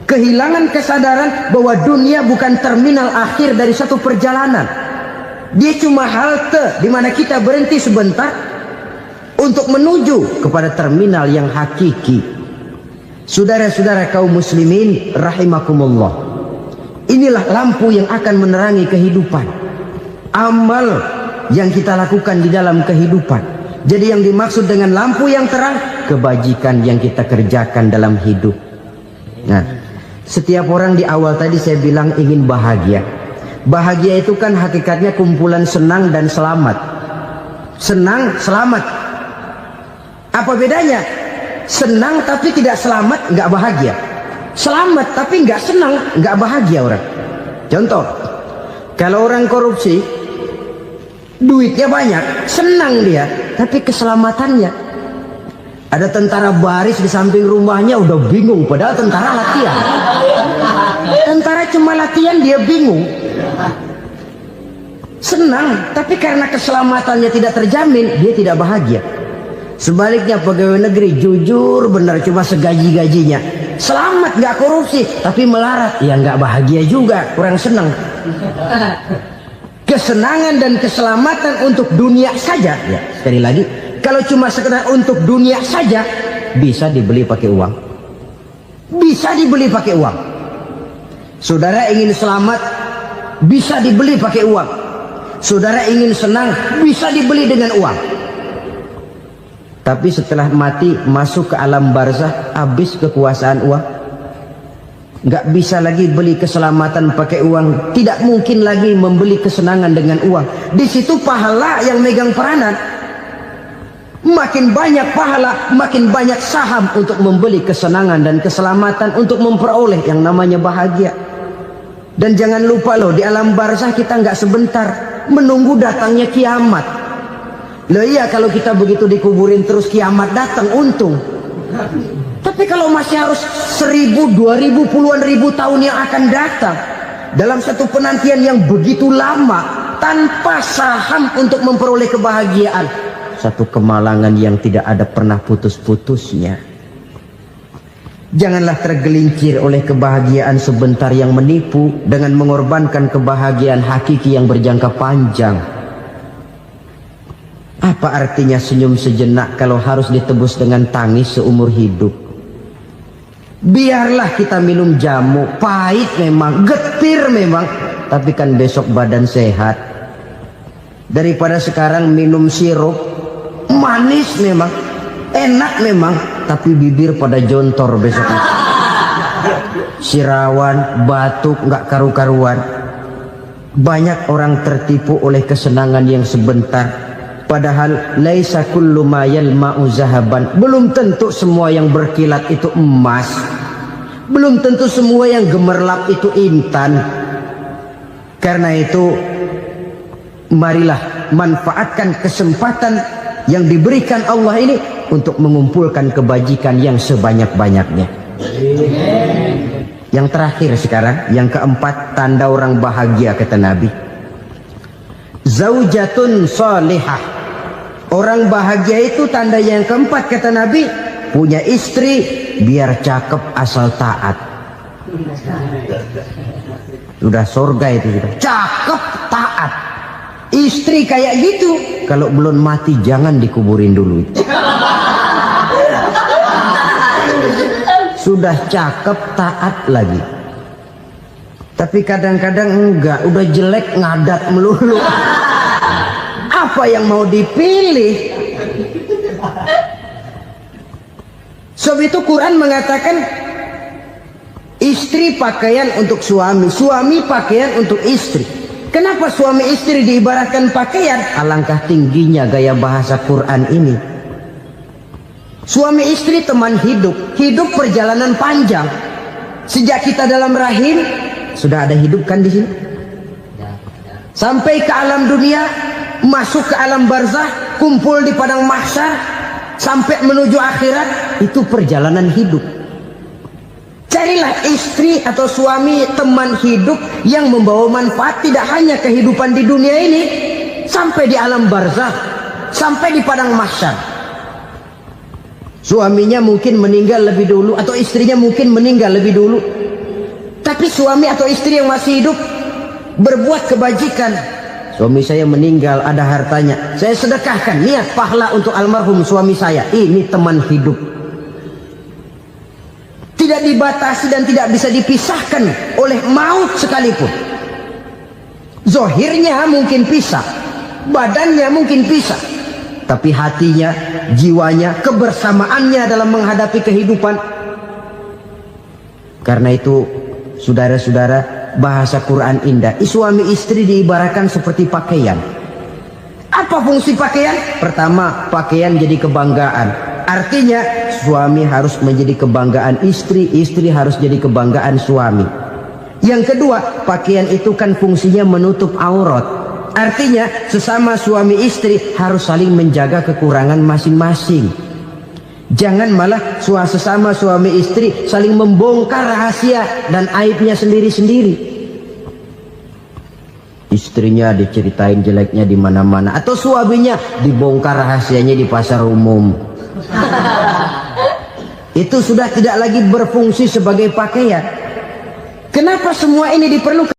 Kehilangan kesadaran bahwa dunia bukan terminal akhir dari satu perjalanan. Dia cuma halte di mana kita berhenti sebentar untuk menuju kepada terminal yang hakiki. Saudara-saudara kaum muslimin rahimakumullah, inilah lampu yang akan menerangi kehidupan. Amal yang kita lakukan di dalam kehidupan. Jadi yang dimaksud dengan lampu yang terang, kebajikan yang kita kerjakan dalam hidup. Nah, setiap orang di awal tadi saya bilang ingin bahagia. Bahagia itu kan hakikatnya kumpulan senang dan selamat. Senang, selamat. Apa bedanya? Senang tapi tidak selamat, nggak bahagia. Selamat tapi nggak senang, nggak bahagia orang. Contoh, kalau orang korupsi, duitnya banyak, senang dia, tapi keselamatannya. Ada tentara baris di samping rumahnya udah bingung, padahal tentara latihan. Tentara cuma latihan, dia bingung. Senang, tapi karena keselamatannya tidak terjamin, dia tidak bahagia. Sebaliknya pegawai negeri jujur benar cuma segaji-gajinya, selamat nggak korupsi tapi melarat, ya nggak bahagia juga, kurang senang. Kesenangan dan keselamatan untuk dunia saja, ya sekali lagi, kalau cuma sekedar untuk dunia saja bisa dibeli pakai uang, bisa dibeli pakai uang. Saudara ingin selamat bisa dibeli pakai uang, saudara ingin senang bisa dibeli dengan uang. Tapi setelah mati masuk ke alam barzah, habis kekuasaan uang. Nggak bisa lagi beli keselamatan pakai uang, tidak mungkin lagi membeli kesenangan dengan uang. Di situ pahala yang megang peranan. Makin banyak pahala, makin banyak saham untuk membeli kesenangan dan keselamatan, untuk memperoleh yang namanya bahagia. Dan jangan lupa loh, di alam barzah kita nggak sebentar, menunggu datangnya kiamat. Loh iya, kalau kita begitu dikuburin terus kiamat datang, untung. Tapi kalau masih harus 1000, 2000, puluhan ribu tahun yang akan datang, dalam satu penantian yang begitu lama, tanpa saham untuk memperoleh kebahagiaan, satu kemalangan yang tidak ada pernah putus-putusnya. Janganlah tergelincir oleh kebahagiaan sebentar yang menipu dengan mengorbankan kebahagiaan hakiki yang berjangka panjang. Apa artinya senyum sejenak kalau harus ditebus dengan tangis seumur hidup? Biarlah kita minum jamu, pahit memang, getir memang, tapi kan besok badan sehat. Daripada sekarang minum sirup, manis memang, enak memang, tapi bibir pada jontor besoknya. sirawan, batuk, nggak karu-karuan. Banyak orang tertipu oleh kesenangan yang sebentar. Padahal laisa kullu ma yalma'u zahaban. Belum tentu semua yang berkilat itu emas. Belum tentu semua yang gemerlap itu intan. Karena itu marilah manfaatkan kesempatan yang diberikan Allah ini untuk mengumpulkan kebajikan yang sebanyak-banyaknya. Yang terakhir sekarang, yang keempat, tanda orang bahagia kata Nabi. Zaujatun salihah. Orang bahagia itu tanda yang keempat kata Nabi, punya istri biar cakep asal taat. Sudah surga itu sudah. Cakep taat. Istri kayak gitu, kalau belum mati jangan dikuburin dulu. Sudah cakep taat lagi. Tapi kadang-kadang enggak, udah jelek ngadat melulu. Apa yang mau dipilih? Sebab itu Quran mengatakan istri pakaian untuk suami, suami pakaian untuk istri. Kenapa suami istri diibaratkan pakaian? Alangkah tingginya gaya bahasa Quran ini. Suami istri teman hidup, hidup perjalanan panjang. Sejak kita dalam rahim sudah ada hidup kan di sini. Sampai ke alam dunia, masuk ke alam barzah, kumpul di padang mahsyar, sampai menuju akhirat, itu perjalanan hidup. Carilah istri atau suami teman hidup yang membawa manfaat tidak hanya kehidupan di dunia ini, sampai di alam barzah, sampai di padang mahsyar. Suaminya mungkin meninggal lebih dulu atau istrinya mungkin meninggal lebih dulu. Tapi suami atau istri yang masih hidup berbuat kebajikan. Suami saya meninggal, ada hartanya, saya sedekahkan, niat pahala untuk almarhum suami saya. Ini teman hidup. Tidak dibatasi dan tidak bisa dipisahkan oleh maut sekalipun. Zohirnya mungkin pisah, badannya mungkin pisah, tapi hatinya, jiwanya, kebersamaannya dalam menghadapi kehidupan. Karena itu, saudara-saudara, bahasa Quran indah. Suami istri diibaratkan seperti pakaian. Apa fungsi pakaian? Pertama, pakaian jadi kebanggaan. Artinya suami harus menjadi kebanggaan istri, istri harus jadi kebanggaan suami. Yang kedua, pakaian itu kan fungsinya menutup aurat. Artinya sesama suami istri harus saling menjaga kekurangan masing-masing. Jangan malah sesama suami istri saling membongkar rahasia dan aibnya sendiri-sendiri. Istrinya diceritain jeleknya di mana-mana, atau suaminya dibongkar rahasianya di pasar umum. Itu sudah tidak lagi berfungsi sebagai pakaian. Kenapa semua ini diperlukan?